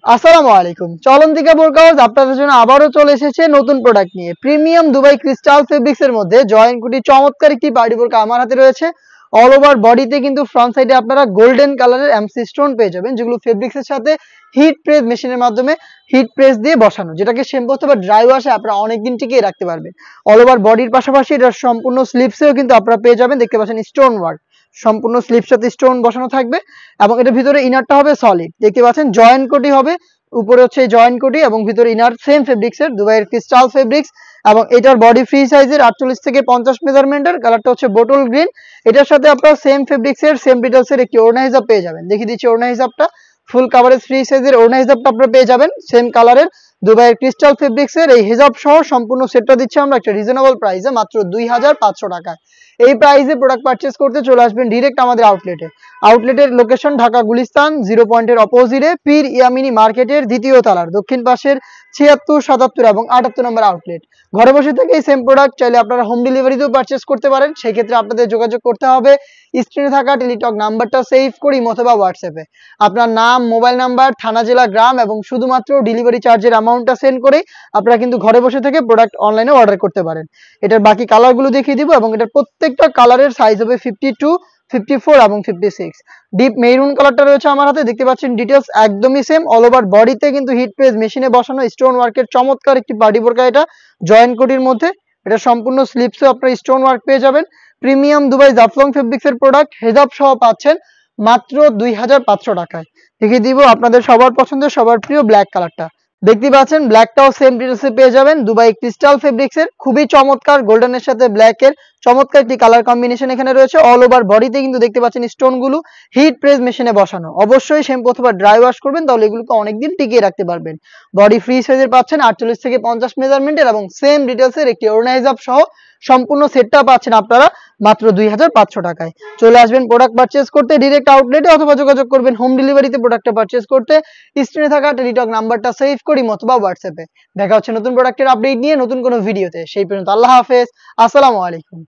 আসসালামু আলাইকুম। চলন্তিকা বোরকা হাউস আপনাদের জন্য আবারও চলে এসেছে নতুন প্রোডাক্ট নিয়ে। প্রিমিয়াম দুবাই ক্রিস্টাল ফেব্রিক্স এর মধ্যে জয়েন্ট কুটি চমৎকার একটি পার্টি বোরকা আমার হাতে রয়েছে। অল ওভার বডিতে কিন্তু ফ্রন্ট সাইডে আপনারা গোল্ডেন কালারের এমসি স্টোন পেয়ে যাবেন, যেগুলো ফেব্রিক্স এর সাথে হিট প্রেস মেশিনের মাধ্যমে হিট প্রেস দিয়ে বসানো, যেটাকে শ্যাম্পু অথবা ড্রাই ওয়াশে আপনারা অনেকদিন টিকিয়ে রাখতে পারবেন। অল ওভার বডির পাশাপাশি এটার সম্পূর্ণ স্লিপসেও কিন্তু আপনারা পেয়ে যাবেন, দেখতে পাচ্ছেন স্টোন ওয়ার্ক, সম্পূর্ণ স্লিপসটাতে স্টোন বসানো থাকবে এবং এটার ভিতরে ইনারটা হবে সলিড, দেখতে পাচ্ছেন জয়েন্ট কোটি হবে, উপরে হচ্ছে জয়েন্ট কোটি এবং ভিতরে ইনার সেম ফেব্রিক্স এর দুবাইয়ের ক্রিস্টাল ফেব্রিক্স। এবং এটার বডি ফ্রি সাইজের 48 থেকে 50 মেজারমেন্টের, কালারটা হচ্ছে বোটল গ্রিন। এটার সাথে আপনারা সেম ফেব্রিক্স এর সেম ডিটেলস এর একটি ওড়না হিজাব পেয়ে যাবেন। দেখিয়ে দিচ্ছি ওড়না হিজাবটা, ফুল কাভারেজ ফ্রি সাইজের ওড়না হিজাবটা আপনারা পেয়ে যাবেন সেম কালারের দুবাইয়ের ক্রিস্টাল ফেব্রিক্স এর। এই হিজাব সহ সম্পূর্ণ সেটটা দিচ্ছি আমরা একটা রিজনেবল প্রাইসে, মাত্র 2500 টাকায়। এই প্রাইসে প্রোডাক্ট পারচেজ করতে চলে আসবেন ডিরেক্ট আমাদের আউটলেটে। আউটলেটের লোকেশন ঢাকা গুলিস্তান 0 পয়েন্টের অপোজিটে পীর ইয়ামিনী মার্কেটের দ্বিতীয় তলার দক্ষিণ পাশের 76, 77 এবং 78 নম্বর আউটলেট। ঘরে বসে থেকে এই সেম প্রোডাক্ট চাইলে আপনারা হোম ডেলিভারিতেও পারচেজ করতে পারেন। সেই ক্ষেত্রে আপনাদের যোগাযোগ করতে হবে স্ক্রিনে থাকা টেলিটক নাম্বারটা সেভ করি অথবা হোয়াটসঅ্যাপে আপনার নাম, মোবাইল নাম্বার, থানা, জেলা, গ্রাম এবং শুধুমাত্র ডেলিভারি চার্জের অ্যামাউন্টটা সেন্ড করে আপনারা কিন্তু ঘরে বসে থেকে প্রোডাক্ট অনলাইনে অর্ডার করতে পারেন। এটার বাকি কালারগুলো দেখিয়ে দিব এবং এটার প্রত্যেকটা কালারের সাইজ হবে 52, 54 এবং 56। ডিপ মেরুন কালারটা রয়েছে আমার হাতে, দেখতে পাচ্ছেন ডিটেলস একদমই সেম। অল ওভার বডিতে কিন্তু হিট প্রেস মেশিনে বসানো স্টোন ওয়ার্কের চমৎকার একটি পার্টি বোরকা, এটা জয়েন্ট কোটির মধ্যে। এটা সম্পূর্ণ স্লিপসে আপনারা স্টোন ওয়ার্ক পেয়ে যাবেন। প্রিমিয়াম দুবাই জাফলং ফেব্রিক্স এর প্রোডাক্ট, হেজাব সহ পাচ্ছেন মাত্র 2500 টাকায়। দেখিয়ে দিব আপনাদের সবার পছন্দের সবার প্রিয় ব্ল্যাক কালারটা, দেখতে পাচ্ছেন ব্ল্যাকটাও সেম ডিটেলসে পেয়ে যাবেন। দুবাই ক্রিস্টাল ফেব্রিক্স এর খুবই চমৎকার গোল্ডেনের সাথে ব্ল্যাক এর চমৎকার একটি কালার কম্বিনেশন এখানে রয়েছে। অল ওভার বডিতে কিন্তু দেখতে পাচ্ছেন স্টোন গুলো হিট প্রেস মেশিনে বসানো। অবশ্যই শ্যাম্পু অথবা ড্রাই ওয়াশ করবেন, তাহলে এগুলোকে অনেকদিন টিকিয়ে রাখতে পারবেন। বডি ফ্রি সাইজের পাচ্ছেন 48 থেকে 50 মেজারমেন্টের এবং সেম ডিটেলস এর একটি ওড়না হিজাব সহ সম্পূর্ণ সেটটা পাচ্ছেন আপনারা মাত্র 2500 টাকায়। চলে আসবেন প্রোডাক্ট পারচেজ করতে ডিরেক্ট আউটলেটে অথবা যোগাযোগ করবেন হোম ডেলিভারিতে প্রোডাক্টটা পারচেজ করতে স্ক্রিনে থাকা টেলিটক নাম্বারটা সেভ করি অথবা হোয়াটসঅ্যাপে। দেখা হচ্ছে নতুন প্রোডাক্টের আপডেট নিয়ে নতুন কোনো ভিডিওতে। সেই পর্যন্ত আল্লাহ হাফেজ, আসসালামু আলাইকুম।